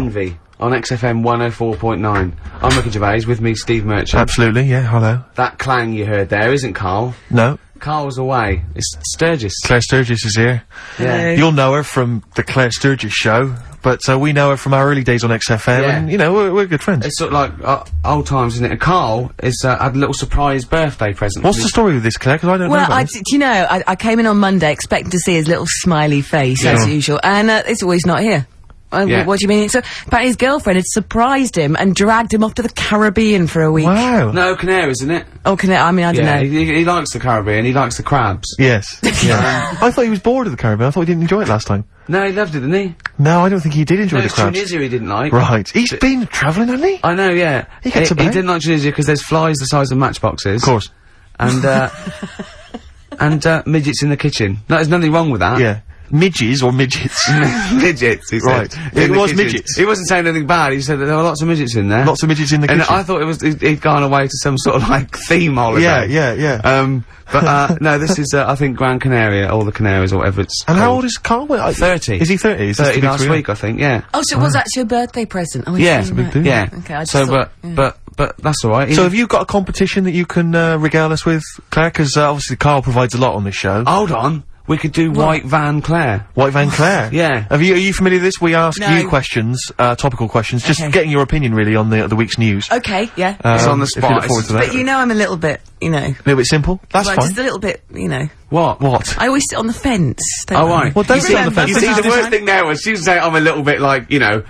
Envy on XFM 104.9. I'm Ricky Gervais, with me Steve Merchant. Absolutely, yeah, hello. That clang you heard there isn't Carl. No. Carl's away. It's Sturgis. Claire Sturgis is here. Yeah. You'll know her from the Claire Sturgis show, but we know her from our early days on XFM, and, you know, we're good friends. It's sort of like old times, isn't it? And Carl is had a little surprise birthday present. What's the story with this, Claire? Because I don't know. Well, do you know, I came in on Monday expecting to see his little smiley face, as usual, and it's always not here. What do you mean? So, apparently his girlfriend had surprised him and dragged him off to the Caribbean for a week. Wow. No, Canaries, isn't it? Oh, I mean, I don't know. He likes the Caribbean, he likes the crabs. Yes. Yeah. I thought he was bored of the Caribbean. I thought he didn't enjoy it last time. No, he loved it, didn't he? No, I don't think he did enjoy the crabs. Tunisia he didn't like. Right. He's been travelling, hasn't he? I know, yeah. He gets He didn't like Tunisia because there's flies the size of matchboxes. Of course. And, and, midgets in the kitchen. No, there's nothing wrong with that. Yeah. Midges or midgets? Midgets, he said. Right. It was midgets. He wasn't saying anything bad, he said that there were lots of midgets in there. Lots of midgets in the kitchen. And I thought he'd gone away to some sort of, like, theme holiday. Yeah. No, this is, I think, Gran Canaria, or the Canaries, or whatever it's And called. how old is Carl? 30. Is he 30? Is 30 last week, I think, yeah. Oh, so it was actually a birthday present. Oh, Yeah, it's a big deal. yeah. Okay, I just so, thought, but that's alright. So have you got a competition that you can regale us with, Claire? Because obviously Carl provides a lot on this show. Hold on. We could do White Van Claire. White Van Claire? Yeah. Are you familiar with this? We ask No. you questions, topical questions, just getting your opinion really on the week's news. Okay, yeah. It's on the If you spot. look forward to that. But you know I'm a little bit, you know. A little bit simple? That's well, fine. just a little bit, you know. What? I always sit on the fence. Oh, right. Well, don't sit on the fence. You This see, is the this worst is- thing there was she was saying I'm a little bit like, you know,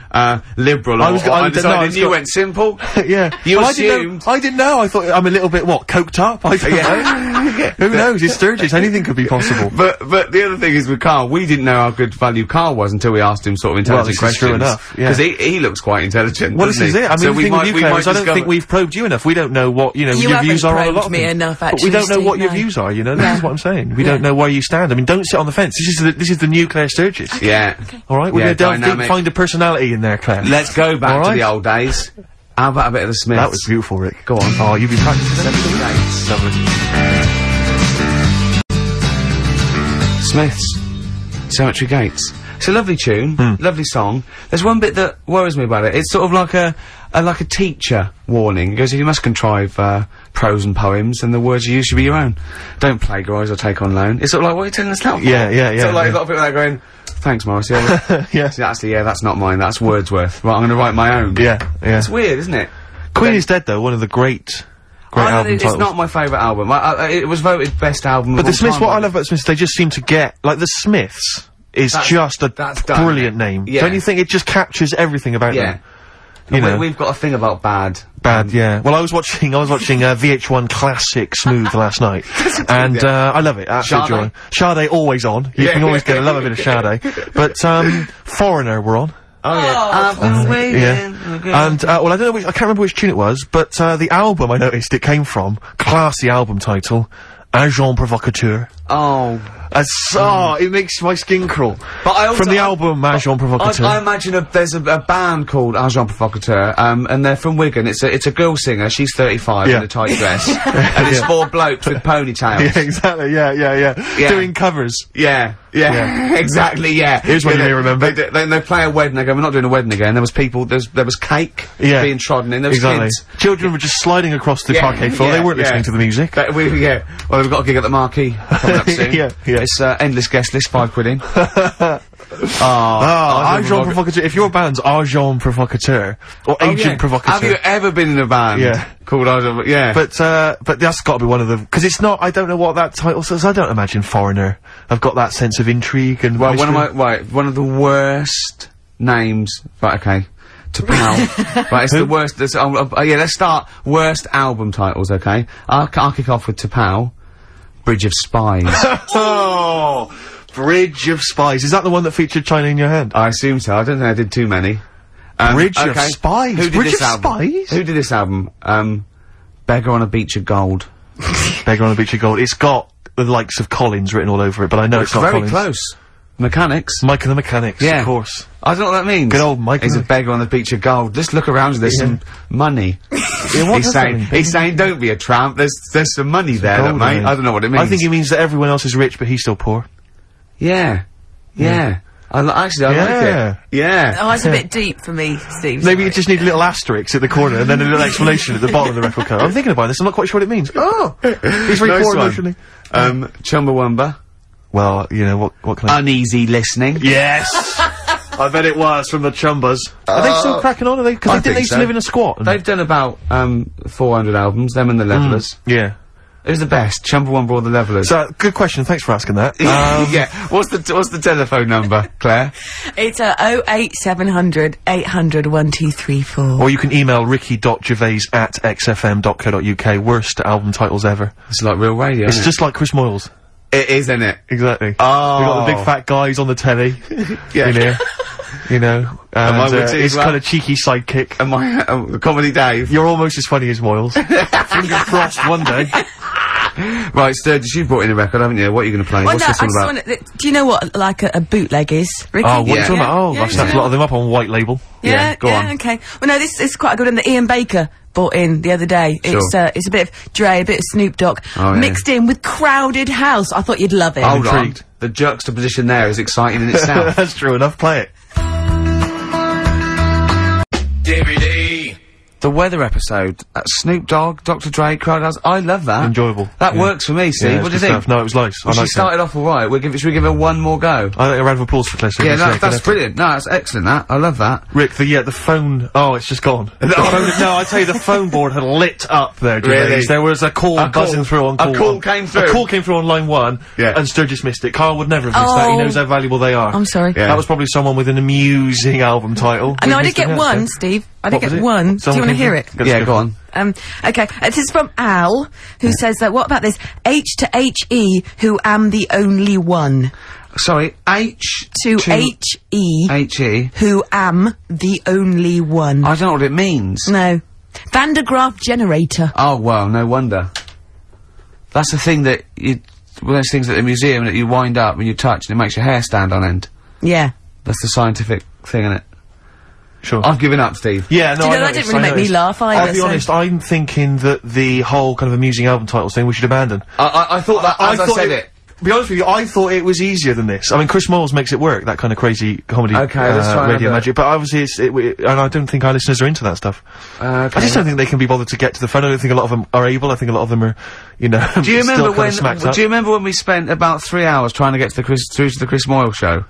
liberal. I was or undecided, no, I was and you went simple. Yeah. You Well, assumed. I didn't know. I thought I'm a little bit, coked up? I don't know. Who knows? It's Sturgis. Anything could be possible. But the other thing is with Carl, we didn't know how good value Carl was until we asked him sort of intelligent this is questions. true enough, yeah. Because he looks quite intelligent. Well, this doesn't is he? it. I mean, So the thing with you, Claire, is I don't think we've probed you enough. We don't know what, you know, You your views haven't are on a lot of probed me things. enough, But we actually, don't know what Steve, your no. views are, you know? This is what I'm saying. We don't know where you stand. I mean, don't sit on the fence. This is the new Claire Sturgis. Yeah. Alright? We're Yeah, gonna delve deep, dynamic. find a personality in there, Claire. Let's go back to Alright. the old days. How about a bit of the Smiths? That was beautiful, Rick. Go on. Oh, you've been practicing that. Gates. Lovely. Smiths. Cemetery Gates. It's a lovely tune, Hmm. lovely song. There's one bit that worries me about it. It's sort of like a teacher warning. It goes, if you must contrive prose and poems, then the words you use should be your own. Don't plagiarise or take on loan. It's sort of like, what are you telling us that for? Yeah. Sort of like a lot of people are going, thanks, Morris. Yeah, Yeah. See, actually, yeah, that's not mine. That's Wordsworth. Right, I'm going to write my own. Yeah. It's weird, isn't it? Queen is Dead, though, one of the great album It's titles. not my favourite album. It was voted best album. But of the all Smiths, time, what I wasn't love about the Smiths, they just seem to get, like, the Smiths is just a that's done, brilliant isn't it? name. Yeah. Don't you think it just captures everything about Yeah. them? You know. We've got a thing about bad. Bad, yeah. Well, I was watching VH1 Classic Smooth last night, and I love it. Absolute joy. Sade always on. You can always get a love a bit of Sade. But Foreigner were on. Oh yeah. I've been waiting. Yeah. And well, I don't know which. I can't remember which tune it was, but the album I noticed it came from, classy album title, Agent Provocateur. Oh. It makes my skin crawl. But I also, From the album Agent Provocateur. I imagine there's a band called Agent Provocateur, and they're from Wigan. It's a girl singer. She's 35 in a tight dress, and it's four blokes with ponytails. Yeah, exactly. Yeah. Doing covers. Yeah, exactly. Yeah. Here's what you may remember. They play a wedding. They go, we're not doing a wedding again. There was people. There was cake being trodden in. There was kids. Children were just sliding across the parquet floor. They weren't listening to the music. Well, we've got a gig at the Marquee coming up soon. Yeah. It's endless guest list, £5 in. Agent Provocateur. If your band's Agent Provocateur or Agent Provocateur. Have you ever been in a band called Agent? Yeah. But that's got to be one of them, because it's not. I don't know what that title says. I don't imagine Foreigner. I've got that sense of intrigue and. Well, one of the worst names. Right, okay. To Pal. Right, it's the worst. Let's start worst album titles. Okay, I'll kick off with To Pal. Bridge of Spies. Oh, Bridge of Spies. Is that the one that featured China in Your Hand? I assume so. I don't think I did too many. Bridge of Spies. Who did Bridge this of album? Spies? Who did this album? Beggar on a Beach of Gold. Beggar on a Beach of Gold. It's got the likes of Collins written all over it, but I know it's not very Collins. close. Mechanics. Mike and the Mechanics, of course. I don't know what that means. Good old Mike. He's a beggar on the beach of gold. Just look around, there's some money. He's saying, don't be a tramp, there's some money there, gold, mate. I don't know what it means. I think he means that everyone else is rich, but he's still poor. Yeah. Actually, I like it. Yeah. Oh, it's a bit deep for me, Steve. Maybe you just need a little asterisk at the corner and then a little explanation at the bottom of the record code. I'm thinking about this, I'm not quite sure what it means. Oh! He's very Nice poor one. emotionally. Chumbawamba. Well, you know, what can I... Uneasy listening. Yes! I bet it was from the Chumbas. Are they still cracking on? Are they? Because they used to live in a squat. They've done about 400 albums, them and the Levellers. Yeah. Who's the best, Chumbawamba or the Levellers? So, good question, thanks for asking that. Yeah, what's the telephone number, Claire? It's 08700 800 1234. Or you can email ricky.gervais@xfm.co.uk. Worst album titles ever. It's like real radio, It's isn't just like Chris Moyles. it? It is, isn't it? Exactly. Oh. We got the big fat guys on the telly. Yeah. In here. You know. And I would too, his well. kind of cheeky sidekick. And my, Comedy Dave. You're almost as funny as Moyles. Fingers crossed one day. Right, Sturgis, you've brought in a record, haven't you? what are you going to play? Well, What's no, this I all just about? wanna, do you know what, like, a bootleg is, Ricky? Oh, what are you talking Yeah. about? Oh, I've snapped a lot of them up on white label. Yeah, go on. Okay. Well, no, this is quite a good one that Ian Baker bought in the other day. Sure. It's a bit of Dre, a bit of Snoop Dogg, Oh, yeah. mixed in with Crowded House. I thought you'd love it. Hold on. intrigued. The juxtaposition there is exciting in itself. That's true enough, play it. Every day. The weather episode, Snoop Dogg, Dr. Dre, Crowd House, I love that. Enjoyable. That Yeah. works for me, Steve. Yeah, what do you it's good think? stuff. No, it was nice. Well, I she liked it. started off alright. Should we give her one more go? I think a round of applause for Claire. Yeah, that's brilliant. No, that's excellent, that. I love that. Rick, the phone. Oh, it's just gone. The phone, no, I tell you, the phone board had lit up there. Gervais. Really? There was a call buzzing through on A call. call came through. A call came through on line 1. Yeah. And Sturgis missed it. Carl would never have missed that. He Oh. knows how valuable they are. I'm sorry. Yeah. That was probably someone with an amusing album title. I know, I We've did missed get it, one, yeah. Steve. I did What was get it? one. Do you Someone want to came hear through? it? Yeah, go on. Okay. This is from Al, who says that, what about this? H to H-E, who am the only one. Sorry, H To H-E, H-E. who am the only one. I don't know what it means. No. Van de Graaff generator. Oh, well, no wonder. That's the thing that one of those things at the museum that you wind up and you touch and it makes your hair stand on end. Yeah. That's the scientific thing, innit? Sure. I've given up, Steve. Yeah, no, Do you know, I that noticed, didn't really I make me noticed. laugh either, I'll be so- honest, I'm thinking that the whole kind of amusing album titles thing we should abandon. I thought that as I thought said it. To be honest with you, I thought it was easier than this. I mean, Chris Moyles makes it work, that kind of crazy comedy, Okay, let's try radio another. magic, but obviously and I don't think our listeners are into that stuff. I just don't think they can be bothered to get to the phone. I don't think a lot of them are able. I think a lot of them are, you know, Do you remember still kind of smacked up. Do you remember when we spent about 3 hours trying to get to through to the Chris Moyle show?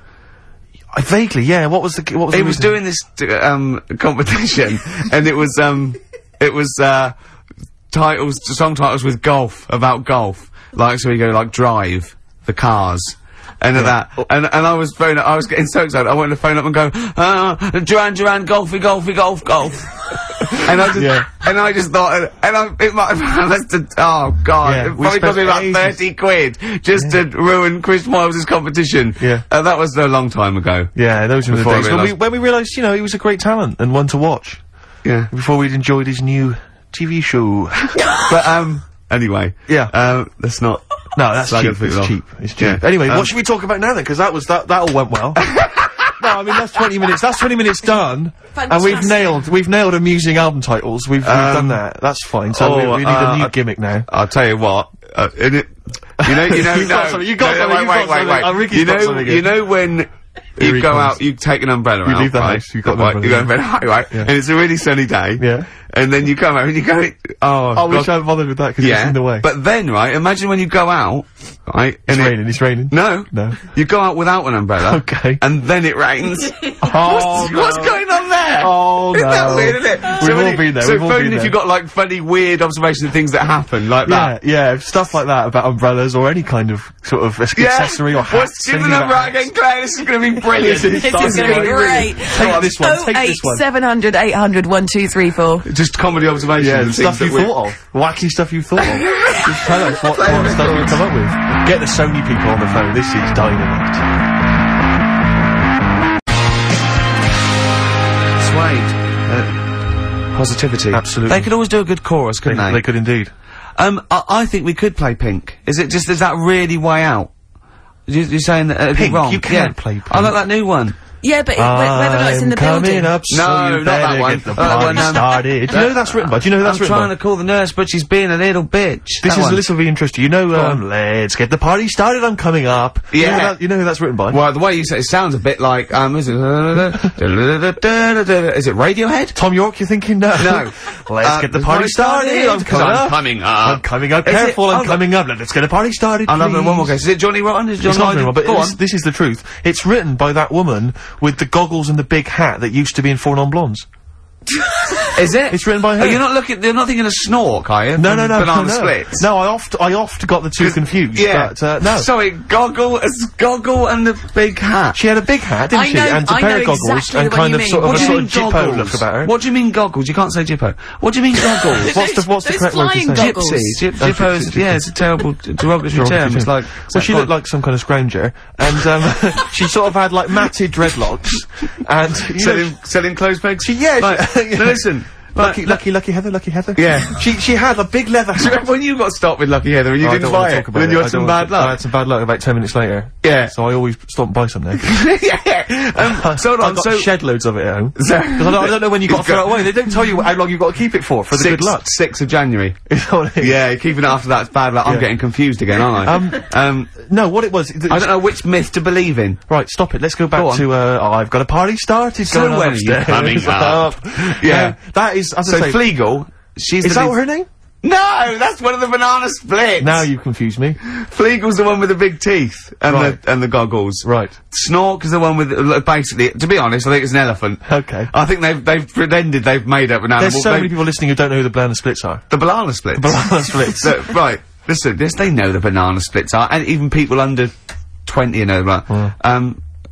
Vaguely, yeah. What was the He the was reason? doing this competition, and it was song titles with golf, about golf. Like, so we go like Drive, the Cars. And that, and I was getting so excited, I wanted to phone up and go, Duran, golfy, golf. And I just thought, it might have oh god, Yeah, it we probably cost me spent about ages. 30 quid just to ruin Chris Moyles' competition. Yeah. That was a long time ago. Yeah, those were the Before I days realised- when we realised, you know, he was a great talent and one to watch. Yeah. Before we'd enjoyed his new TV show. But, anyway. Yeah. Let's not. No, that's Slag cheap. it It's off. cheap. It's cheap. Yeah. Anyway, what should we talk about now then? Because that all went well. No, I mean that's 20 minutes. That's 20 minutes done, and we've nailed amusing album titles. We've done that. That's fine. So we need a new gimmick now. I'll tell you what. You know, You've got something, you've got something, you've got something. Oh, Ricky's got something You here. know when Here you he go comes. out, you take an umbrella out, leave the right? house, you've got an Right, umbrella, you go to bed, right? Yeah. And it's a really sunny day. Yeah. And then you come out and you go, I God. wish I hadn't bothered with that because it's in the way. But then, right, imagine when you go out, right? It's raining. It's raining. No. No. You go out without an umbrella. Okay. And then it rains. Oh, What's going on there? Oh, Isn't that no. weird, isn't it? We've when all you- been there, So we've all phone been if there. you've got like funny, weird observations of things that happen, like that. Yeah, stuff like that about umbrellas or any kind of sort of accessory or hat. What's give the number out again, Claire? This is going to be brilliant. This is going to be great. Take this one. Take this one. 08700 800 1234. Just comedy observations. Yeah, and the stuff things you that we- thought of. Wacky stuff you thought of. Just tell us what stuff you come up with. Get the Sony people on the phone. This is dynamite. Suede. Positivity. Absolutely. They could always do a good chorus, couldn't they? They could indeed. I think we could play Pink. Is that really way out? You're saying that it'd be Pink? wrong? You can't play Pink. I like that new one. Yeah, but whether or not it's in the building. Up, so no, not that one. Get the party started. Do you know who that's written by? Do you know who that's written by? I'm trying to call the nurse, but she's being a little bitch. This is a little bit interesting. You know, let's get the party started, I'm coming up. Yeah. You know who that's written by? Well, the way you say it sounds a bit like, is it Radiohead? Tom York, you're thinking? No. No. Let's get the party started, I'm coming up. I'm coming up. Careful, I'm coming up. Let's get the party started, I'll have one more guess. Is it Johnny Rotten? Is it Johnny Rotten? But this is the truth. It's written by that woman with the goggles and the big hat that used to be in Four Non-Blondes. Is it? It's written by her. You're not thinking of Snork, are you? No. Banana Splits. No, I oft got the two confused. Yeah. But, no. Sorry, goggle and the big hat. She had a big hat, didn't she? And a pair of goggles exactly and kind of sort of a sort of Jippo look about her. What do you mean goggles? You can't say Jippo. What do you mean goggles? What's the correct word to say? Goggles. Gypsy. Jippo is, it's a terrible derogatory term. It's like, well, she looked like some kind of scrounger, and she sort of had like matted dreadlocks, and selling clothes pegs. Now listen. Lucky Heather. Yeah. She had a big leather hat. When you got stopped with Lucky Heather and you didn't buy it, then you had some bad luck. I had some bad luck about 10 minutes later. Yeah. So I always stop and buy something. Yeah. So I've got shed loads of it at home. Because I don't know when you've got to throw it away. They don't tell you how long you've got to keep it for the good luck. 6th of January. Yeah, keeping it after that's bad luck. I'm getting confused again, aren't I? No, what it was... I don't know which myth to believe in. Right, stop it. Let's go back to, I've got a party started going when upstairs. Are you coming up? Yeah. That is, as I say... Fleagle, is that her name? No, that's one of the Banana Splits. Now you confuse me. Fleagle's the one with the big teeth and the goggles. Right. Snork is the one with basically. To be honest, I think it's an elephant. Okay. I think they've pretended they've made up an animal. There's so many people listening who don't know who the Banana Splits are. The Banana Splits. The Banana Splits. Right. Listen, yes, they know the Banana Splits are, and even people under 20 know that.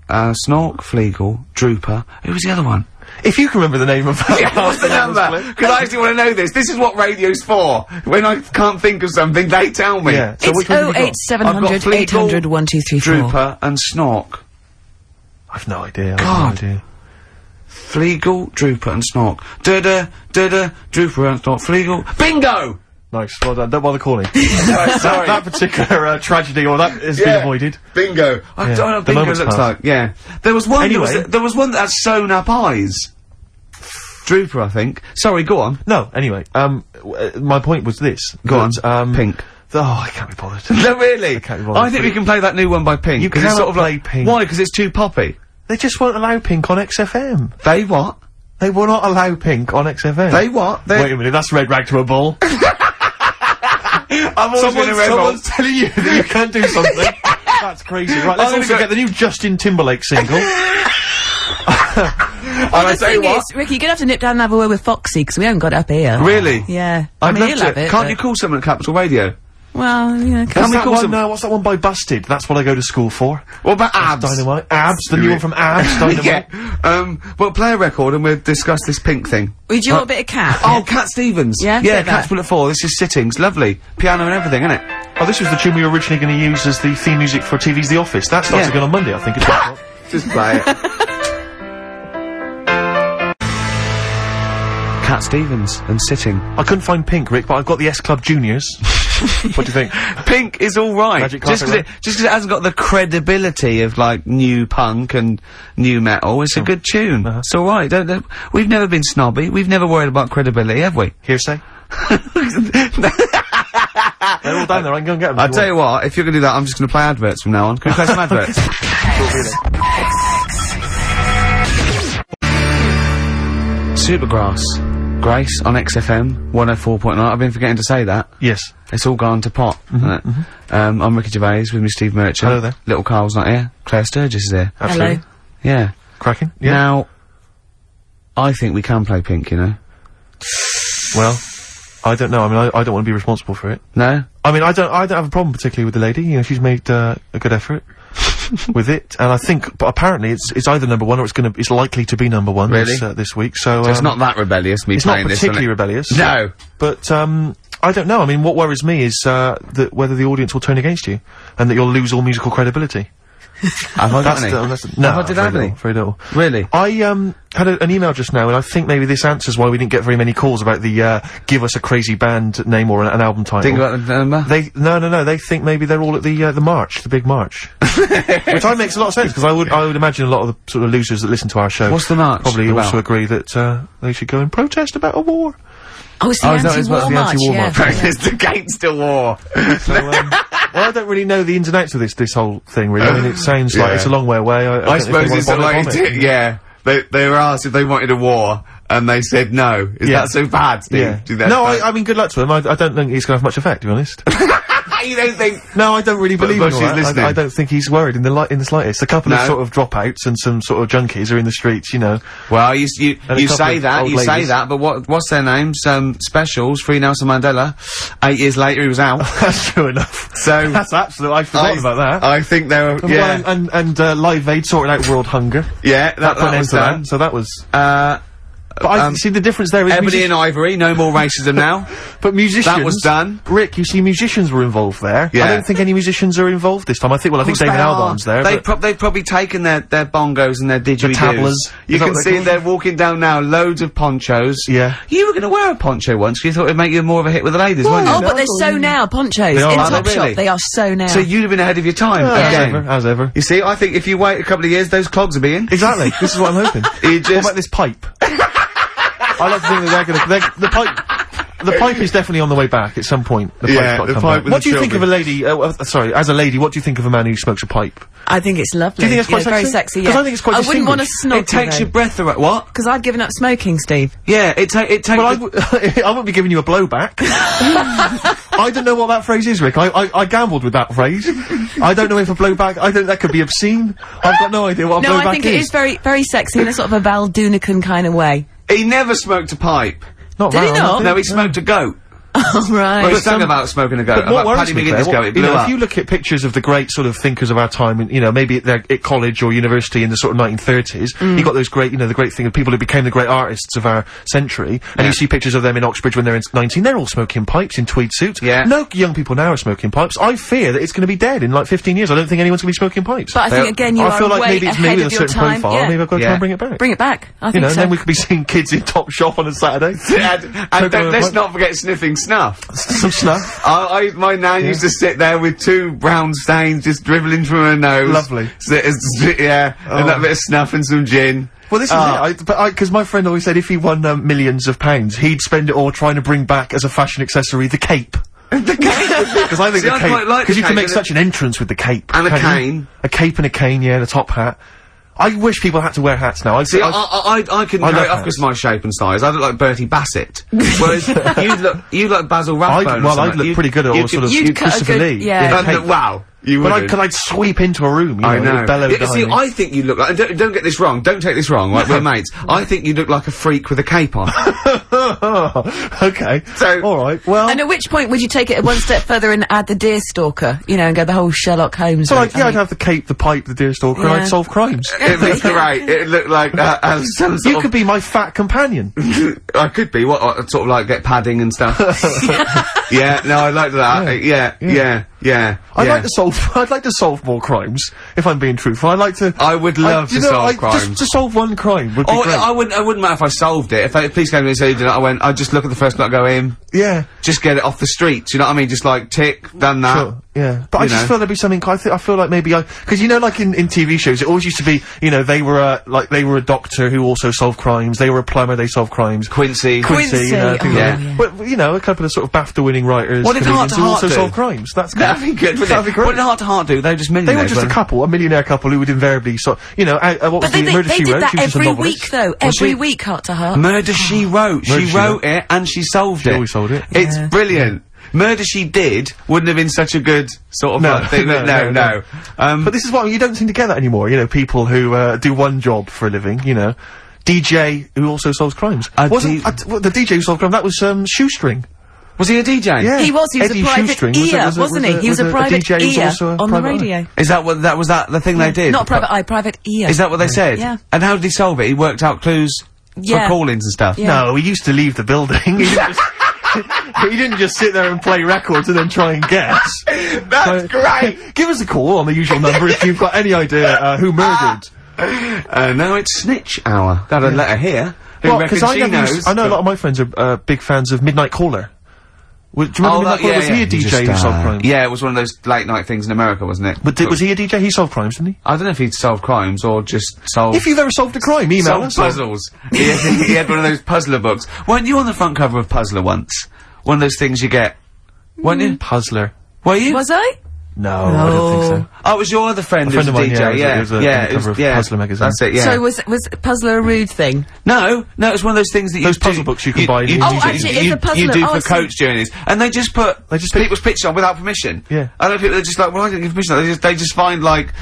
Snork, Fleagle, Drooper. Who was the other one? If you can remember the name of that, what's the number? Because I actually want to know this. This is what radio's for. When I can't think of something, they tell me. Yeah. So it's 08700 800 1234. Drooper and Snork. I've no idea. Fleagle, Drooper and Snork. Drooper and Snork. Fleagle. Bingo! Nice. Well done. Don't bother calling. Sorry. That particular tragedy or that has been avoided. Bingo. I don't know what bingo looks like. Yeah. There was one. Anyway, there was one that had sewn up eyes. Drooper, I think. Sorry, go on. No. Anyway, my point was this. Go on. Pink. Oh, I can't be bothered. No, really. I can't be bothered. I think we can play that new one by Pink. You cannot sort of play Pink. Why? Because it's too poppy. They just won't allow Pink on XFM. They what? They will not allow Pink on XFM. They what? Wait a minute. That's red rag to a bull. Someone's telling you that you can't do something. That's crazy. Right, let's also get the new Justin Timberlake single. And I tell you what, Ricky, you're gonna have to nip down and have a word with Foxy, because we haven't got it up here. Really? Yeah. I'd love he'll have it. Can't you call someone at Capital Radio? Well, yeah. What's that one by Busted? That's what I go to school for. What about Abs? Dynamite. Abs, the new one from Abs, Dynamite. Yeah. Well, play a record and we'll discuss this Pink thing. Would you want a bit of Cat? Oh, Cat Stevens. Yeah? Yeah, Cat's Bullet 4. This is Sittings. Lovely. Piano and everything, isn't it? Oh, this was the tune we were originally going to use as the theme music for TV's The Office. That starts again on Monday, I think. Just play it. Cat Stevens and Sitting. I couldn't find Pink, Rick, but I've got the S Club Juniors. What do you think? Pink is alright. Just because it hasn't got the credibility of, like, new punk and new metal, it's a good tune. It's alright. We've never been snobby. We've never worried about credibility, have we? Hearsay? They're all down there, I can go and get them. I'll tell you what, if you're gonna do that, I'm just gonna play adverts from now on. Can we play some adverts? Supergrass. Grace on XFM 104.9. I've been forgetting to say that. Yes. It's all gone to pot, isn't it? I'm Ricky Gervais with me, Steve Merchant. Hello there. Little Carl's not here. Claire Sturgis is here. Absolutely. Hello. Yeah. Cracking. Yeah. Now, I think we can play Pink, you know. Well, I don't know. I mean, I don't want to be responsible for it. No? I mean, I don't have a problem particularly with the lady. You know, she's made a good effort with it, and I think, but apparently it's either number one or it's likely to be number one this week. So it's not that rebellious. It's not particularly rebellious. No. But I don't know. I mean, what worries me is that whether the audience will turn against you, and that you'll lose all musical credibility. Have I got any? No, did I have any? Very little. Really? I had an email just now, and I think maybe this answers why we didn't get very many calls about the give us a crazy band name or an album title. Think about the number? No. They think maybe they're all at the march, the big march, which makes a lot of sense because I would imagine a lot of the sort of losers that listen to our show. What's the march? Probably about? Also agree that they should go and protest about a war. Oh, it's the anti-war march, yeah. It's against the war. So, well, I don't really know the ins and outs of this whole thing, really. I mean, it sounds like it's a long way away. I suppose it's like, they were asked if they wanted a war, and they said no. Is that so bad, Steve? Yeah. No, I mean, good luck to them. I don't think it's going to have much effect, to be honest. You don't think? No, I don't really believe in all that. Listening. I don't think he's worried in the slightest. A couple of sort of dropouts and some sort of junkies are in the streets, you know. Well, you say that, but what's their names? Specials, Free Nelson Mandela. 8 years later, he was out. That's true enough. So that's absolute. I forgot about that. I think they were. Yeah. And Live Aid sorted out world hunger. Yeah, that was done. So that was. But I see the difference there is Ebony and Ivory, no more racism now. But musicians... That was done. Rick, you see musicians were involved there. Yeah. I don't think any musicians are involved this time. I think David Albarn's there. They've probably taken their bongos and their didgeridoos. The tablas. You can see they're walking down now, loads of ponchos. Yeah. You were gonna wear a poncho once, you thought it'd make you more of a hit with the ladies, weren't you? Oh, but they're so now, ponchos. In Topshop, they are so now. So you'd have been ahead of your time, again. As ever. You see, I think if you wait a couple of years, those clogs will be in. Exactly. This is what I'm hoping. What about this pipe? I like to think that the pipe is definitely on the way back at some point. The pipe. What do you think of a lady? Sorry, as a lady, what do you think of a man who smokes a pipe? I think it's lovely. Do you think it's quite sexy? Very sexy. Because I think it's quite. I wouldn't want to snog. It takes your breath away. What? Because I've given up smoking, Steve. Yeah, it takes. Well, I wouldn't be giving you a blowback. I don't know what that phrase is, Rick. I gambled with that phrase. I don't know if a blowback. I think that could be obscene. I've got no idea what a blowback is. No, I think it is very, very sexy in a sort of a Val Doonican kind of way. He never smoked a pipe. Not Did he not? No, he smoked a goat. Oh, right. Well, he sang about smoking a goat. But what worries me there, goat, if you look at pictures of the great sort of thinkers of our time, and, you know, maybe they're at college or university in the sort of 1930s, you got those great, the great thing of people who became the great artists of our century, and you see pictures of them in Oxbridge when they're 19, they're all smoking pipes in tweed suits. Yeah. No young people now are smoking pipes. I fear that it's going to be dead in like 15 years. I don't think anyone's going to be smoking pipes. But I think, again, I feel like maybe it's me with a certain profile, maybe I've got to try and bring it back. Bring it back, I think and then we could be seeing kids in Topshop on a Saturday. and let's not forget sniffing snuff. Some snuff. My nan used to sit there with 2 brown stains just dribbling from her nose. Lovely. And that bit of snuff and some gin. Well, this is it. Because my friend always said if he won millions of pounds, he'd spend it all trying to bring back as a fashion accessory the cape. The cape? Because I think the cape. Because you can make such an entrance with the cape. And a cane. A cape and a cane, and a top hat. I wish people had to wear hats now. I couldn't carry it off because of my shape and size. I look like Bertie Bassett. Whereas you look Basil Rathbone. I'd look pretty good at all sort of Christopher Lee. Yeah. Wow. I'd sweep into a room, I know. See, I think you look like, and don't get this wrong, don't take this wrong, like, we're mates. I think you look like a freak with a cape on. Okay. So, alright, well. And at which point would you take it one step further and add the Deerstalker, and go the whole Sherlock Holmes So, I'd have the cape, the pipe, the Deerstalker, and I'd solve crimes. It was great. It looked like, some sort You could be my fat companion. I could be, sort of like get padding and stuff. Yeah, no, I like that. Yeah. I'd like to solve more crimes, if I'm being truthful. I would love to solve crimes. Just to solve one crime would be great. I wouldn't matter if I solved it. If the police came to me and said, I'd just look at the first one, I'd go in. Yeah. Just get it off the street, you know what I mean? Just like, tick, done that. Sure. Yeah. But I just feel there'd be something, I feel like maybe because like in TV shows, it always used to be, they were a doctor who also solved crimes, they were a plumber, they solved crimes. Quincy. Things like that. But, a couple of sort of BAFTA-winning writers. What did Heart to Heart also solve crimes. That's good. That'd be good, wouldn't it? What did Heart to Heart do? They were just millionaires. They were just a millionaire couple who would invariably what was the Murder She Wrote? They did that every week, though. Every week, Heart to Heart. Murder She Wrote. She wrote it and she solved it. She always solved it. It's brilliant. Murder She Did wouldn't have been such a good sort of thing. No. But this is what you don't seem to get that anymore. People who do one job for a living. DJ who also solves crimes. The DJ who solved crime? That was Shoestring. Was he a DJ? Yeah. He was a private ear, wasn't he? He was a private ear on the radio. Is that what the thing they did? Not private eye, private ear. Is that what they said? Yeah. And how did he solve it? He worked out clues for callings and stuff. Yeah. No, he used to leave the building. He didn't just sit there and play records and then try and guess. That's great! Give us a call on the usual number if you've got any idea who murdered. No, it's Snitch Hour. Got a letter here. Who reckons she knows? I know a lot of my friends are big fans of Midnight Caller. Do you remember Midnight Caller? Was he a DJ who solved crimes? Yeah, it was one of those late night things in America, wasn't it? But was he a DJ? He solved crimes, didn't he? I don't know if he'd solved crimes or just solved... If you've ever solved a crime, email us. Puzzles. he had one of those puzzler books. Weren't you on the front cover of Puzzler once? One of those things you get... Weren't you? Puzzler. Were you? Was I? No, I don't think so. Oh, it was your other friend who's a mine, DJ, it was a cover of Puzzler magazine. That's it, yeah. So was Puzzler a rude thing? No, it's one of those things that those puzzle books you can buy. Actually, it's a puzzler. You do for coach journeys, and they just put people's pictures on without permission. Yeah. I don't know, people are just like, well, I didn't give permission. They just find like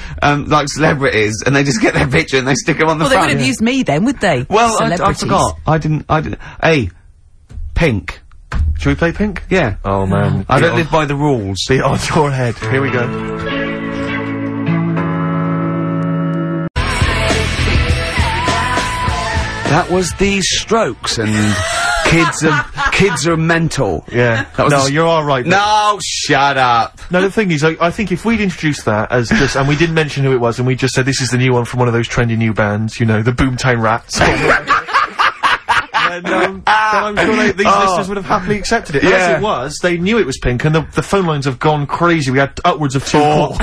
celebrities, and they just get their picture and they stick them on the front. Well, they would have used me then, would they? Well, I forgot. I didn't. Hey, Pink. Should we play Pink? Yeah. Oh man, I don't live by the rules. Be on your head. Here we go. That was the Strokes, and kids are mental. Yeah. No, you're all right. No, shut up. No, the thing is, I think if we'd introduced that as just, and we didn't mention who it was, and we just said this is the new one from one of those trendy new bands, you know, the Boomtown Rats. then I'm sure these listeners would have happily accepted it. As it was, they knew it was Pink, and the phone lines have gone crazy. We had upwards of 2 calls.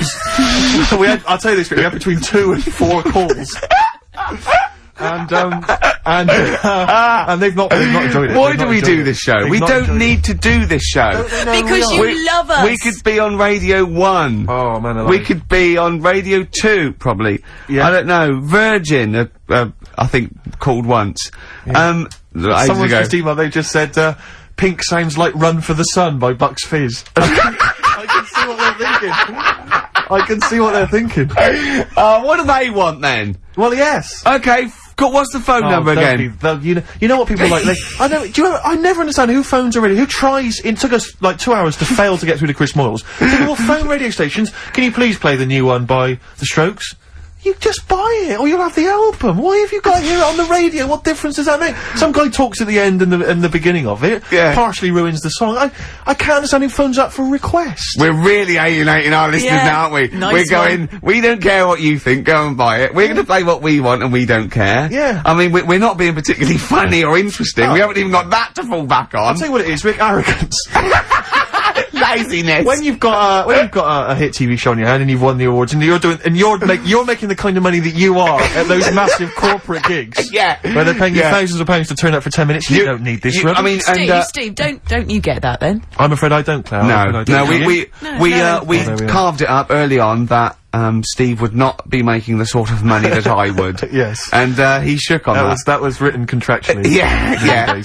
I'll tell you this, we had between 2 and 4 calls. And they've not enjoyed it. Why do we do this show? We don't need to do this show. Because you love us. We could be on Radio 1. Oh man, we could be on Radio 2, probably. Yeah. I don't know. Virgin, I think, called once. Yeah. Someone's just emailed, they just said, Pink sounds like Run for the Sun by Bucks Fizz. I can see what they're thinking. I can see what they're thinking. What do they want then? Well, yes. Okay, what's the phone number again? You know what people like, I never understand who phones a radio, who tries, it took us like 2 hours to fail to get through to Chris Moyles. People will phone radio stations, can you please play the new one by The Strokes? You just buy it, or you'll have the album. Why have you got to hear it on the radio? What difference does that make? Some guy talks at the end and the beginning of it. Yeah. Partially ruins the song. I can't understand who phones up for requests. We're really alienating our listeners now, aren't we? Nice we don't care what you think, go and buy it. We're going to play what we want and we don't care. Yeah. I mean, we're not being particularly funny or interesting. We haven't even got that to fall back on. I'll tell you what it is, Rick, arrogance. Laziness. When you've got a hit TV show in your hand and you've won the awards and you're making the kind of money that you are at those massive corporate gigs. Yeah. Where they're paying you thousands of pounds to turn up for 10 minutes. You don't need this. I mean, Steve, don't you get that then? I'm afraid I don't, Claire. We carved it up early on that Steve would not be making the sort of money that I would. Yes. And he shook on that. That was written contractually. Yeah.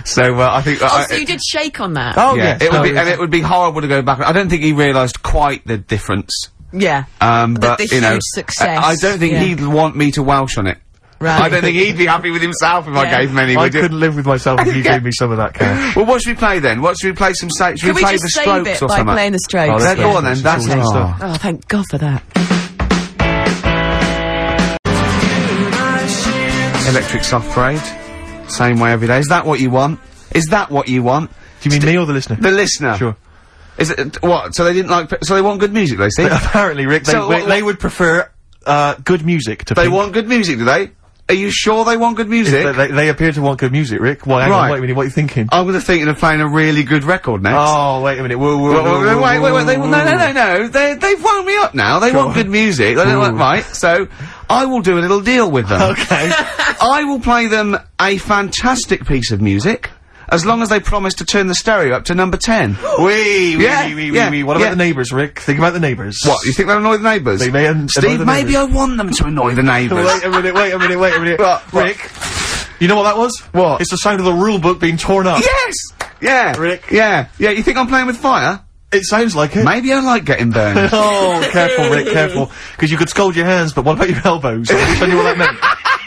So I think. So you did shake on that. Oh yeah. It would be horrible to go back. I don't think he realised quite the difference. Yeah. But the huge success. I don't think he'd want me to Welsh on it. Right. I don't think he'd be happy with himself if I gave him any. I couldn't live with myself if you gave me some of that cash. Well, what should we play then? Should we play some? Should we play the Strokes or something? By playing the Strokes. Oh, go on then. That's stuff. Oh, thank God for that. Electric Soft Parade. Same way every day. Is that what you want? Is that what you want? Do you mean me or the listener? The listener. Sure. Is it what? So they didn't like. So they want good music, they see. Apparently, Rick, they would prefer good music to. They want good music, do they? Are you sure they want good music? They appear to want good music, Rick. Why? Hang on, wait a minute. What are you thinking? I'm thinking of playing a really good record next. Oh, wait a minute. Wait. No. They've wound me up now. They want good music. Right. So I will do a little deal with them. Okay. I will play them a fantastic piece of music. As long as they promise to turn the stereo up to number 10. Wee. What about the neighbours, Rick? Think about the neighbours. What, you think they'll annoy the neighbours? They may annoy the Steve, maybe I want them to annoy the neighbours. Wait a minute. Rick, you know what that was? What? It's the sound of the rule book being torn up. Yes! Yeah. Rick. Yeah, you think I'm playing with fire? It sounds like it. Maybe I like getting burned. Oh, careful, Rick, careful. Because you could scold your hands, but what about your elbows? I wish I knew what that meant.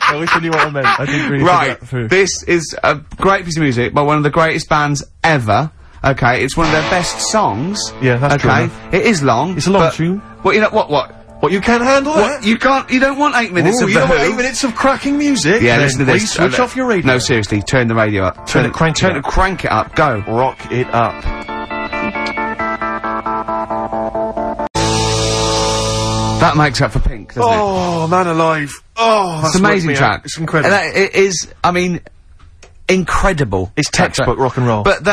I wish I knew what I meant. I didn't really think that through. This is a great piece of music by one of the greatest bands ever. Okay, it's one of their best songs. Yeah, that's true. Okay, it is long. It's a long tune. Well, you know what? What, you can't handle that? You can't, you don't want 8 minutes of you The don't want Who? 8 minutes of cracking music? Yeah, then listen to this. Please switch off your radio. No, seriously, turn the radio up. Crank it up, go. Rock it up. That makes up for Pink, doesn't it? Oh, man alive. Oh, that's It's an amazing track. It's incredible. It is, I mean, incredible. It's textbook rock and roll. But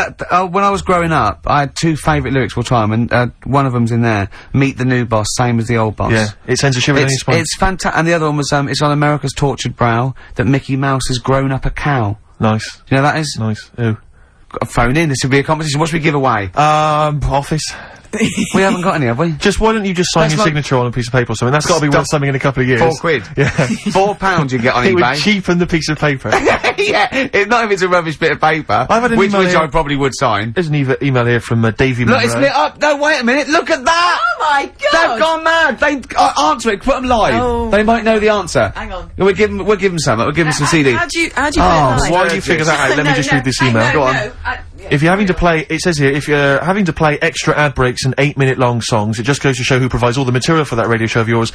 when I was growing up, I had 2 favourite lyrics all the time, and one of them's in there. Meet the new boss, same as the old boss. Yeah, it sends a shiver down your spine. It's fantastic. And the other one was, it's on America's tortured brow that Mickey Mouse has grown up a cow. Nice. Do you know that is? Nice. Who? Got a phone in, this would be a competition. What should we give away? Office. We haven't got any, have we? Just, why don't you just sign your signature on a piece of paper or something? That's gotta be worth something in a couple of years. £4. Yeah. £4 you get on It eBay. would cheapen the piece of paper. Yeah, not if it's a rubbish bit of paper. I've had an which email here. I probably would sign. There's an email here from Davey Look, Monroe. it's lit up. No, wait a minute. Look at that. Oh my god! They've gone mad. They answer it. Put them live. Oh. They might know the answer. Hang on. We'll give them some. We'll give them some CDs. How do you put it Oh, live? While you figure that out, let me just read this email. Go on. If you're having to play, it says here, if you're having to play extra ad breaks and 8-minute long songs, it just goes to show who provides all the material for that radio show of yours.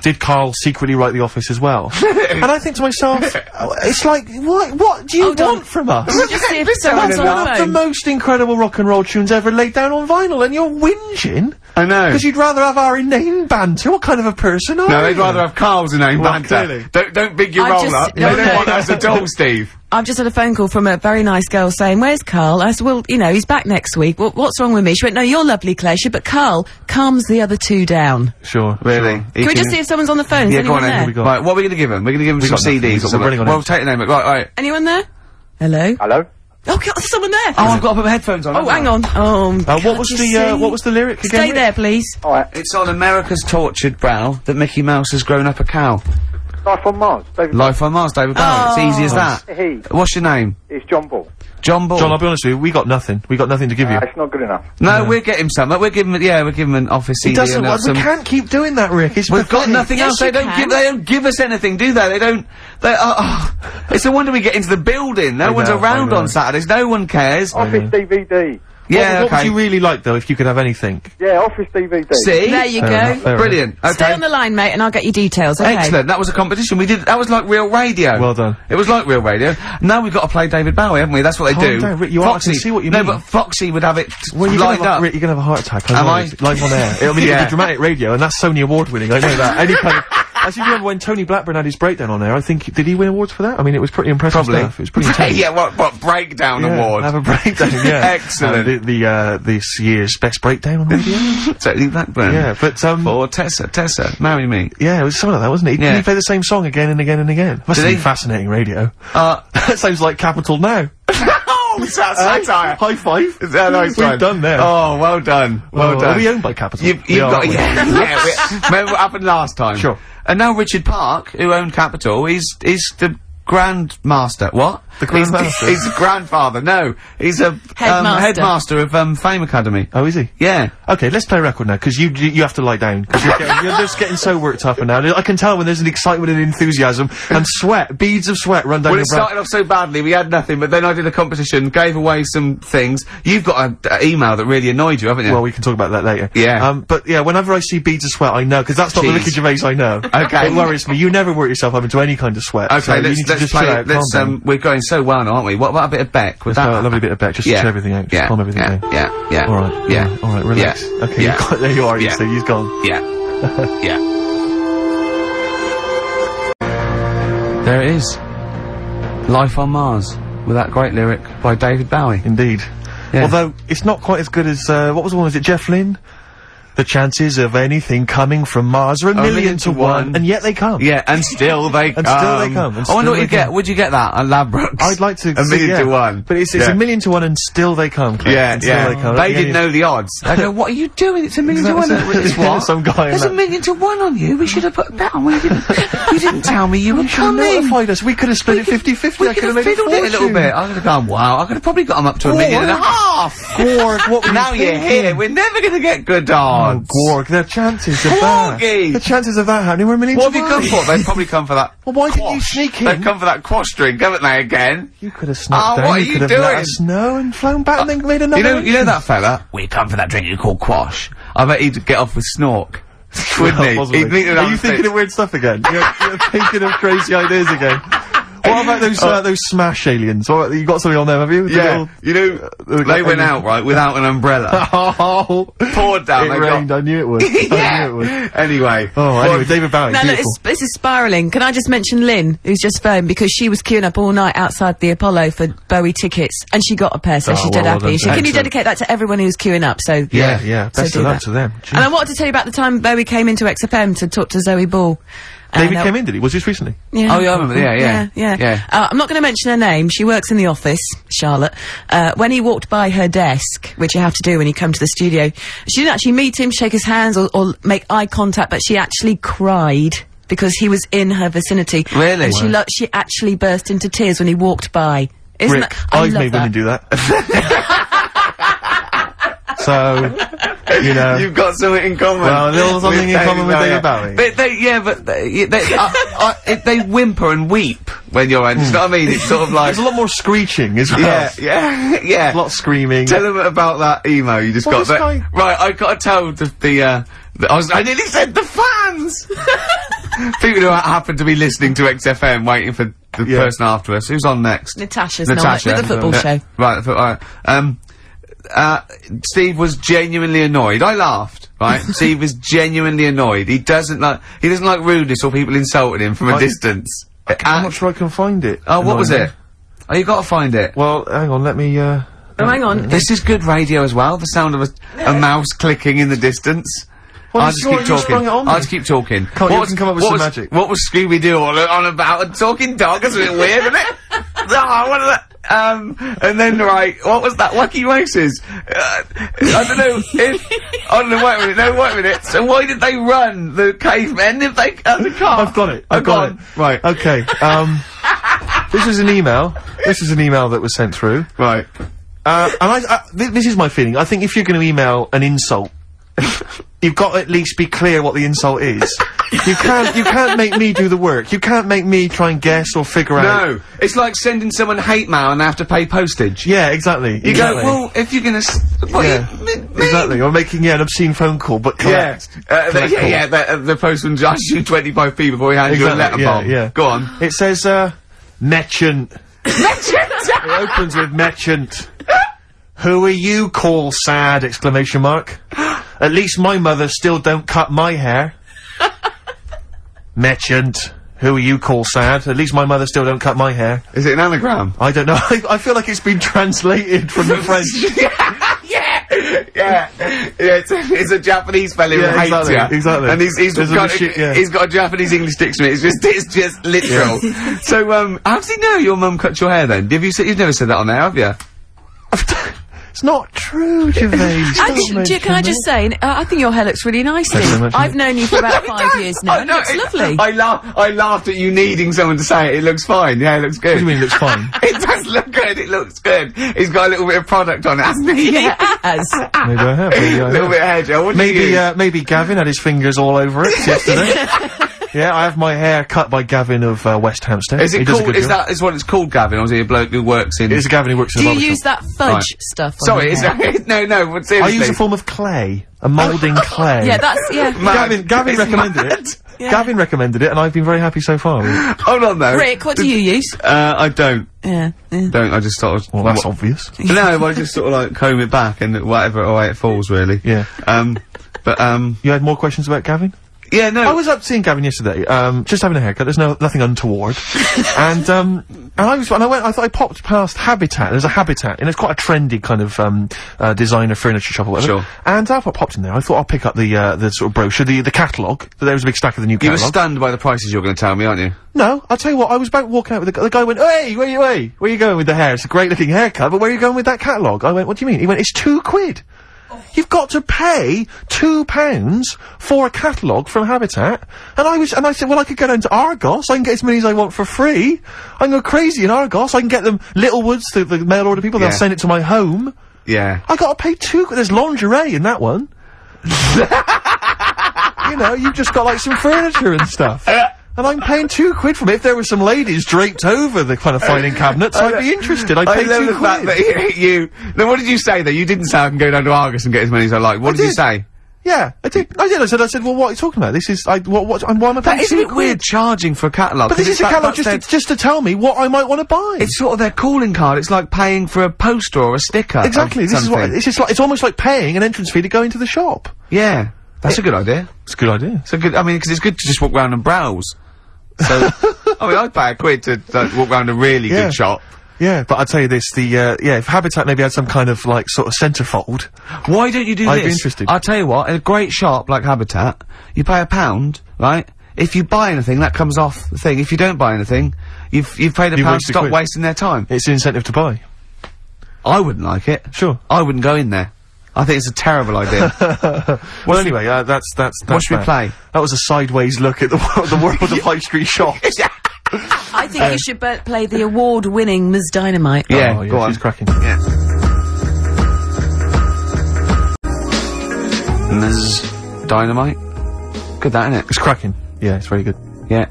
Did Carl secretly write The Office as well? And I think to myself, it's like, what do you want from us? Just see if someone's on One the of the phone. most incredible rock and roll tunes ever laid down on vinyl, and you're whinging? I know. Because you'd rather have our inane banter. What kind of a person are you? No, they'd rather have Carl's inane Well, banter. clearly. Don't big your I roll just- up. no, They don't no. want us at all, Steve. I've just had a phone call from a very nice girl saying, "Where's Carl?" I said, "Well, you know, he's back next week. What's wrong with me?" She went, "No, you're lovely, Claire." She, but Carl calms the other 2 down. Sure. Really? Sure. Can we just see if someone's on the phone? Is Yeah, go anyone on there? then. we got? Right, what are we going to give them? We're going to give them some got nothing. CDs. We're running on Well, empty. take the name. Right. Anyone there? Hello? Hello? Oh, God, there's someone there! Oh, I've got to put my headphones on. Oh, hang on. What was the lyric again? Stay there, please. Alright. It's on America's tortured brow that Mickey Mouse has grown up a cow. Life on Mars. David Life on Mars, David Bowie. It's easy as that. He. What's your name? It's John Ball. John Ball. John, I'll be honest with you, we got nothing. We got nothing to give you. It's not good enough. No, we'll get him some. We'll give him an office CD. He doesn't. and We can't keep doing that, Rick. It's We've got pathetic. nothing Yes, else. They you don't can. they don't give us anything, do they? They don't. It's a wonder we get into the building. No one's know, I around know. on Saturdays. No one cares. Office DVD. Yeah, What okay. would you really like, though, if you could have anything? Yeah, Office DVD. See? There you Fair go. enough, fair Brilliant. Okay. Stay on the line, mate, and I'll get you details, okay? Excellent. That was a competition. We did. That was like real radio. Well done. It was like real radio. Now we've got to play David Bowie, haven't we? That's what they Calm do. down, Rick, you are- I can see what you mean. No, but Foxy would have it Well, lined up. Rick, you're gonna have a heart attack. Am know I? it. Live on air. I mean, Yeah. it'll be dramatic radio, and that's Sony Award winning. I know that. Any kind of. I seem to remember when Tony Blackburn had his breakdown on there. I think did he win awards for that? I mean, it was pretty impressive Probably. stuff. It was pretty intense. Yeah. What breakdown award? Have a breakdown. Yeah. Excellent. This year's best breakdown on radio. Totally Blackburn. Yeah, but Or Tessa, marry me. yeah, it was something like that, wasn't it? Yeah. He played the same song again and again and again. Must Did be he? fascinating radio. Uh, That sounds like Capital Now. oh, satire. High five. Nice We've one. done there. Oh, well done. Well Are done. we owned by Capital? You've We are, got, aren't we? remember what happened last time? Sure. And now Richard Park, who owned Capital, is the Grandmaster. What? The Grandmaster? He's the grandfather. No, he's a Headmaster. headmaster of Fame Academy. Oh, is he? Yeah. Okay, let's play a record now, because you have to lie down, because you're just getting so worked up and now. I can tell when there's an excitement and enthusiasm, and sweat, beads of sweat run down Well, your it brow. started off so badly, we had nothing, but then I did a competition, gave away some things. You've got an email that really annoyed you, haven't you? Well, we can talk about that later. Yeah. But yeah, whenever I see beads of sweat, I know, because that's not the Jeez. Ricky Gervais I know. Okay. It worries me. You never work yourself up into any kind of sweat. Okay, so you need to let's just play. chill out, calm down. We're going so well now, aren't we? What about a bit of Beck? Would Let's that have a lovely bit of Beck, just to chill everything out, just calm everything down. Yeah. Alright, Yeah. alright, relax. Yeah. Okay, Yeah. there you are, Yeah. so he's gone. Yeah. Yeah. There it is. Life on Mars, with that great lyric by David Bowie. Indeed. Yeah. Although, it's not quite as good as, what was the one, was it Jeff Lynne? The chances of anything coming from Mars are a million to one, and yet they come. Yeah, and still they come. And still they come, and I wonder still what you they get. come. Would you get that at Ladbrokes? I'd like to A see, million yeah. to one. But it's Yeah. a million to one and still they come. Cliff, Yeah, and still yeah. They, come. They didn't know the odds. They go, what are you doing? It's a million to one. It's what? Some guy in There's that- a million to one on you. We should have put that on. We didn't. You didn't tell me you were You should have coming. notified us. We could have split it 50-50. We I could have made fiddled it a little fortune. bit. I could have gone, wow. I could have probably got them up to a million and a half. Gorg, what were Now you you're thinking? here. We're never going to get good Oh, odds. Gorg, the chances of that. Gorgie! The chances of that happening were a million What to have you one. come for? They've probably come for that. Well, why didn't you quash. sneak in? They've come for that quash drink, haven't they, again? You could have snuck Oh, down. what are you you could have doing? let us know and flown back and then made another. You know that fella? We come for that drink you call quash. I bet he'd get off with Snork. Wouldn't he? Possibly. He'd meet her Are you downstairs. thinking of weird stuff again? You're thinking of crazy ideas again. What about those Smash aliens? What, you got something on them, have you? Yeah, you know, they went out, right, without an umbrella. Oh, Poured down, it they rained, got... I knew it would. Yeah. I knew it would. Anyway. Oh, anyway, David Bowie, No, look, beautiful. this is spiralling. Can I just mention Lynn, who's just phoned, because she was queuing up all night outside the Apollo for Bowie tickets, and she got a pair, so Oh, she's dead well happy. done. So can you Excellent. dedicate that to everyone who's queuing up? So Yeah, so best do of luck that. to them. And I wanted to tell you about the time Bowie came into XFM to talk to Zoe Ball. David came in, did he? Was this recently? Yeah. Oh, yeah, I remember, yeah. I'm not going to mention her name. She works in the office, Charlotte. When he walked by her desk, which you have to do when you come to the studio, she didn't actually meet him, shake his hands, or make eye contact, but she actually cried because he was in her vicinity. Really? And she actually burst into tears when he walked by. Isn't Rick, that, I I've love made that. women do that. So, you know. You've got something in common. Well, a little something in common with David Bowie. They whimper and weep when you're in. You know what I mean? It's sort of like... There's a lot more screeching as well. Yeah. A lot of screaming. Tell them about that email you just Well, got. this guy- Right, I got to tell I nearly said the fans! People who happen to be listening to XFM waiting for the person after us. Who's on next? Natasha's Natasha. not with the football show. Right, Steve was genuinely annoyed. I laughed, right? Steve was genuinely annoyed. He doesn't like rudeness or people insulting him from a distance. I'm not sure I can find it. Oh, what was it? Oh, you gotta find it. Well, hang on, let me, Oh, hang on. This is good radio as well, the sound of a mouse clicking in the distance. Well, I'll just keep you sprung talking. it on me. I'll just keep talking. You can come up with some magic. What was Scooby-Doo on about? A talking dog? That's a bit weird, isn't it? What is that? And then, right, what was that? Wacky Races? I don't know wait a minute. So why did they run, the cavemen, if they, the car? I've got it. Oh, I've got it. Right. Okay, this is an email. This is an email that was sent through. Right. And this is my feeling. I think if you're going to email an insult, you've got to at least be clear what the insult is. You can't make me do the work. You can't make me try and guess or figure out. No, it's like sending someone hate mail and they have to pay postage. Yeah, exactly. You go, well, if you're gonna, Exactly. Or making an obscene phone call, but collect. The postman asks you 25p before he hands you a letter bomb. Yeah. Go on. It says, Merchant. It opens with Merchant. Who are you, call sad, exclamation mark. At least my mother still don't cut my hair. Merchant. Who are you, call sad? At least my mother still don't cut my hair. Is it an anagram? I don't know. I feel like it's been translated from the French. Yeah. It's a Japanese fella who hates exactly, you. exactly. And he's got a Japanese English dictionary. It's just literal. Yeah. So, how does he know your mum cut your hair then? You've never said that on there, have you? It's not true, Gervais. Can I just say, I think your hair looks really nice, Thanks Lee. so much. I've known you for about 5 years now. Oh, It looks lovely. I laughed at you needing someone to say it. It looks fine. Yeah, it looks good. What do you mean it looks fine? It does look good. It looks good. He's got a little bit of product on it, hasn't he? Yes. Maybe I have. Maybe I A little have. bit of hair gel. What do you use? Maybe Gavin had his fingers all over it yesterday. Yeah, I have my hair cut by Gavin of West Hampstead. Is He it does a called? good Is job. that what it's called, Gavin, or is he a bloke who works in? It's Gavin who works in Do a you barber use shop. that fudge Right. stuff on Sorry, your is hair? that no, but I seriously. use a form of clay, a moulding clay. Yeah, that's, yeah. Mad. Gavin It's recommended mad. it. Yeah. Gavin recommended it, and I've been very happy so far. Hold on though. Rick, what do you use? I don't. Yeah. Don't. I just sort of. Well, that's obvious. No, I just sort of like comb it back and whatever way it falls, really. Yeah. You had more questions about Gavin? Yeah, no. I was up seeing Gavin yesterday, just having a haircut. There's nothing untoward. and I thought I popped past Habitat. There's a Habitat, and it's quite a trendy kind of, designer furniture shop or whatever. Sure. And I popped in there. I thought I'll pick up the sort of brochure, the catalogue. There was a big stack of the new You were catalogue. stunned by the prices you're going to tell me, aren't you? No, I'll tell you what, I was about walking out with the guy went, hey, where are you going with the hair? It's a great looking haircut, but where are you going with that catalogue? I went, what do you mean? He went, it's £2. You've got to pay £2 for a catalogue from Habitat. And I said, well, I could go down to Argos, I can get as many as I want for free. I can go crazy in Argos, I can get them Littlewoods, the mail order people, they'll send it to my home. Yeah. I gotta pay there's lingerie in that one. You know, you've just got like some furniture and stuff. And I'm paying £2 from it. If there were some ladies draped over the kind of filing cabinets, I'd be interested. I'd pay I love the fact £2. that you. Now, what did you say though? You didn't say I can go down to Argos and get as many as I like. What did you say? Yeah, I did. I said, well, what are you talking about? This is, why am I paying Isn't it weird charging for a catalogue? But this is a catalogue just to tell me what I might want to buy. It's sort of their calling card. It's like paying for a poster or a sticker. Exactly. This is what, it's almost like paying an entrance fee to go into the shop. Yeah. That's a good idea. It's a good idea. It's a good, I mean, because it's good to just walk around and browse. So, I mean, I'd pay £1 to walk around a really good shop. Yeah, but I'll tell you this, if Habitat maybe had some kind of, like, sort of centrefold... Why don't you do this? I'd be interested. I'll tell you what, in a great shop like Habitat, you pay £1, right? If you buy anything, that comes off the thing. If you don't buy anything, you've paid £1 to stop wasting their time. It's an incentive to buy. I wouldn't like it. Sure. I wouldn't go in there. I think it's a terrible idea. Well, anyway, that's what should we play? That was a sideways look at the world of high street shops. I think you should play the award-winning Ms. Dynamite. Yeah, oh, yeah, go on. She's cracking. Yeah. Ms. Dynamite. Good, that, innit? It's cracking. Yeah, it's very good. Yeah.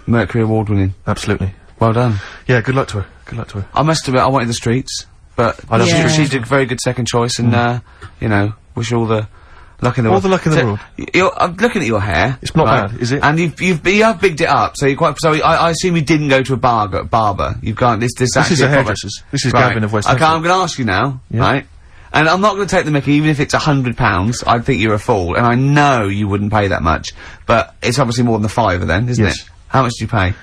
Mercury Award winning. Absolutely. Well done. Yeah, good luck to her. Good luck to her. I must admit, I wanted the Streets, but I love the Streets. she did a very good second choice, and you know, wish her all the luck in the world. All the luck in the world. I'm looking at your hair. It's not bad, is it? And you have bigged it up, so you're quite. So I assume you didn't go to a barber. You've gone. This is a hairdresser's. This is Gavin of West Okay, Hampton. I'm going to ask you now, right? And I'm not going to take the mickey, even if it's £100. I think you're a fool, and I know you wouldn't pay that much. But it's obviously more than the £5 then, isn't it? How much do you pay?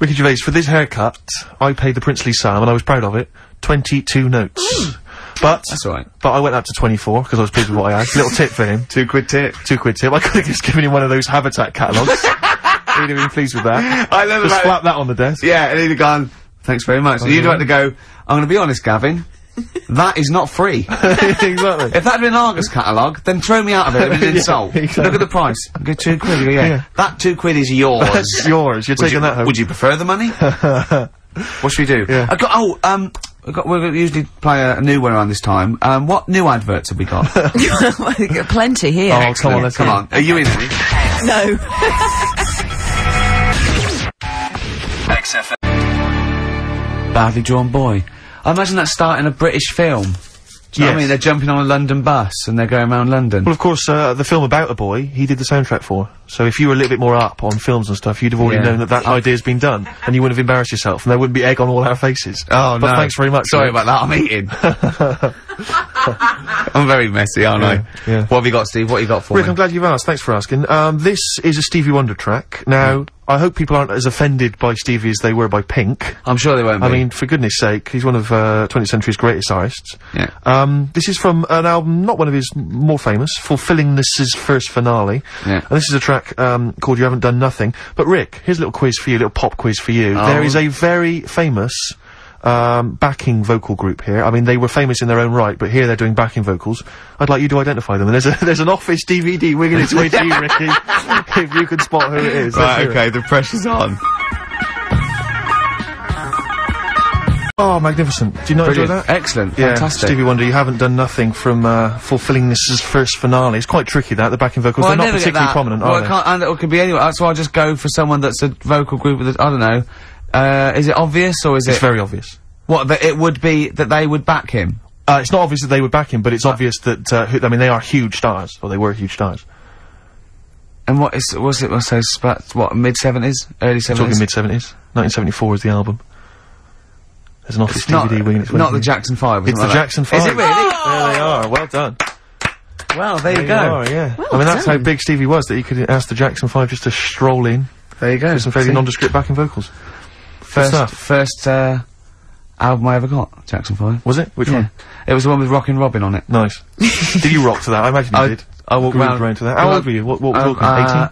Ricky Gervais, for this haircut, I paid the princely Sam, and I was proud of it, 22 notes. But that's all right. But I went up to 24 because I was pleased with what I had. Little tip for him. £2 tip. £2 tip. I could have just given him one of those Habitat catalogues. He'd have been pleased with that. I love just slap that on the desk. Yeah, and he'd have gone, thanks very much. And you'd have to go, I'm going to be honest, Gavin. That is not free. Exactly. If that had been an Argus catalogue, then throw me out of it. It'd be an insult. Exactly. Look at the price. Go £2. You go, yeah. That £2 is yours. That's yours. You're taking that home. Would you prefer the money? What should we do? Yeah. We'll usually play a new one around this time. What new adverts have we got? Plenty here. Oh, come on, let's come on. Are you in any? No. XFM. Badly drawn boy. I imagine that's starting a British film. Do you know what I mean? They're jumping on a London bus and they're going around London. Well, of course, the film about a boy, he did the soundtrack for. So if you were a little bit more up on films and stuff, you'd have already known that idea's been done, and you wouldn't have embarrassed yourself, and there wouldn't be egg on all our faces. Oh, but no. thanks very much. Sorry about that, I'm eating. I'm very messy, aren't I? Yeah. What have you got, Steve? What have you got for Rick, me? I'm glad you've asked. Thanks for asking. This is a Stevie Wonder track. Now, I hope people aren't as offended by Stevie as they were by Pink. I'm sure they won't be. I mean, for goodness sake, he's one of 20th century's greatest artists. Yeah. This is from an album, not one of his more famous, Fulfillingness's first finale. Yeah. And this is a track called You Haven't Done Nothing. But Rick, here's a little quiz for you, a little pop quiz for you. Oh. There is a very famous backing vocal group here. I mean, they were famous in their own right, but here they're doing backing vocals. I'd like you to identify them. And there's an Office DVD winging its way to you, Ricky, if you can spot who it is. Right, okay, the pressure's on. Oh, magnificent. Do you not enjoy that? Excellent. Yeah, Fantastic. Stevie Wonder, You Haven't Done Nothing from Fulfillingness's first finale. It's quite tricky, that, the backing vocals. They're not particularly prominent, are they? And it could be anyone. So I'll just go for someone that's a vocal group with, I don't know. Is it obvious, or is It's very obvious. What, that it would be that they would back him? It's not obvious that they would back him, but it's obvious that, I mean, they are huge stars. Or they were huge stars. And what is, what, mid-70s? Early 70s? Talking mid-70s. 1974 is the album. There's an Office DVD winging its way. Not the Jackson 5, It's the Jackson 5. Is it really? There they are, well done. Well, there you go. Are, yeah. I mean, that's how big Stevie was, that you could ask the Jackson 5 just to stroll in. There you go. With some fairly nondescript backing vocals. First album I ever got, Jackson 5. Was it? Which one? It was the one with Rockin' Robin on it. Nice. Did you rock to that? I imagine you did. I walked around to that. How old were you? What were you talking? 18?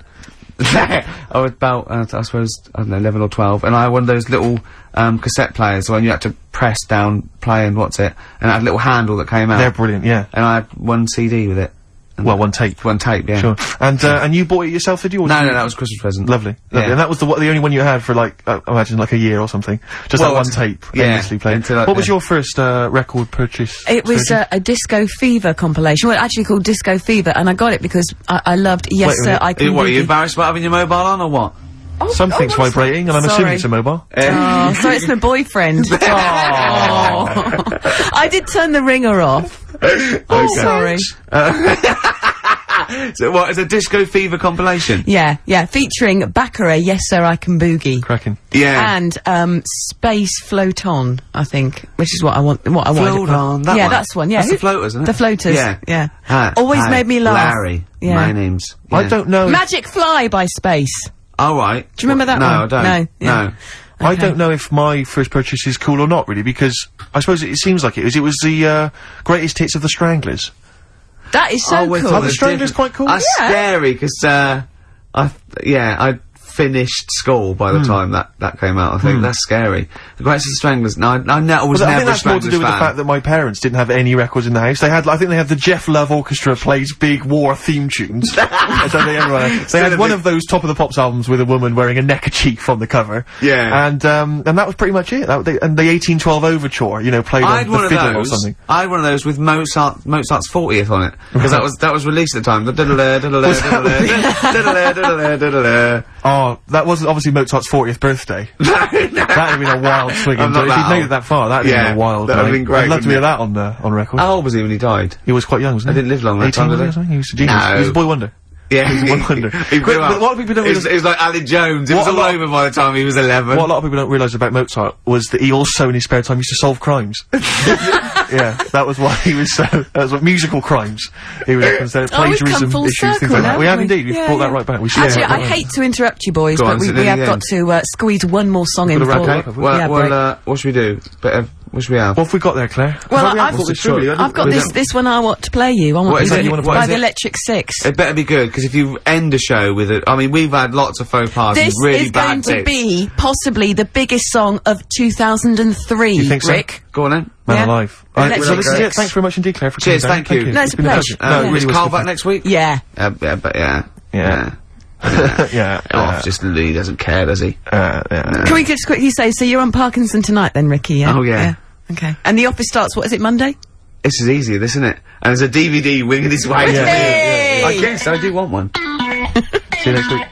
I was about, I suppose, I don't know, 11 or 12, and I had one of those little, cassette players when you had to press down play and and it had a little handle that came out. They're brilliant, yeah. And I had one CD with it. Well, one tape. One tape, yeah. Sure. And you bought it yourself, did you? Or No, that was a Christmas present. Lovely. Yeah. And that was the only one you had for, like, I imagine, like a year or something. Just that one tape, endlessly played. What was your first, record purchase? It was a Disco Fever compilation. Well, actually called Disco Fever, and I got it because I loved Yes Sir, I Can What, are Boogie. you embarrassed about having your mobile on, or what? Something's vibrating, and I'm assuming it's a mobile. Oh, so it's my boyfriend. Oh. I did turn the ringer off. Oh, sorry. So what, is a Disco Fever compilation? Yeah, featuring Baccarat, Yes Sir, I Can Boogie. Cracking. Yeah. And, Space Float On, I think, which is what I want, Float On, that yeah, one? that's one, yeah. That's the Floaters, isn't it? The Floaters, yeah. Always Hi, made me laugh. Larry, Yeah. my name's... Yeah. I don't know. Magic Fly by Space. Oh, right. Do you remember that no, one? I don't. No, yeah. No. I don't know if my first purchase is cool or not, really, because I suppose it seems like it was. It was the greatest hits of the Stranglers. That is so cool. Are the Stranglers quite cool? That's scary, because, I finished school by the time that came out. I think that's scary. The Greatest of the Stranglers. No, I was I never think a that's more to do with the fact that my parents didn't have any records in the house. They had, I think they had the Jeff Love Orchestra plays big war theme tunes. I don't think everyone had. They had one of those Top of the Pops albums with a woman wearing a neckerchief on the cover. Yeah. And that was pretty much it. And the 1812 Overture, you know, played on the fiddle or something. I had one of those with Mozart's 40th on it, because that was released at the time. Oh, that wasn't obviously Mozart's 40th birthday. That'd have been a wild swing. If he'd made it that far, that'd have been a wild. That'd have been great. I'd love to hear that on record. How old was he when he died? He was quite young, wasn't he? I didn't live long that time, did he? Or something? He was a genius. No. He was a boy wonder. Yeah, he was a boy wonder. He grew up. But what people don't realise. It was like Alan Jones. It was all over by the time he was 11. What a lot of people don't realise about Mozart was that he also, in his spare time, used to solve crimes. Yeah, that was why he was so. That was what musical crimes. He was instead of plagiarism full issues, circle, things like that. haven't We have we? indeed. We've brought that right back. We should. Actually, I hate to interrupt you, boys, but we have got to squeeze one more song in before. Okay. Well, what should we do? What should we have? What have we got there, Claire? Well, I've got this one I want to play you. I want What is it? by the Electric Six. It better be good, because if you end a show with it, I mean, we've had lots of faux pas and This really is bad going to be possibly the biggest song of 2003, You think so? Rick. Go on then. Man alive. Let's So this is go. it. Thanks very much indeed, Claire, for Cheers, coming down. thank you. No, it's a been pleasure. No, it really Is was Carl good back fun. next week? Yeah. Yeah. He doesn't care, does he? Can we just quickly say, so you're on Parkinson tonight then, Ricky, yeah? Oh, yeah. Okay. And The Office starts, what is it, Monday? This is easier, this, isn't it? And there's a DVD winging its way to me. Yay! I guess I do want one. See you next week.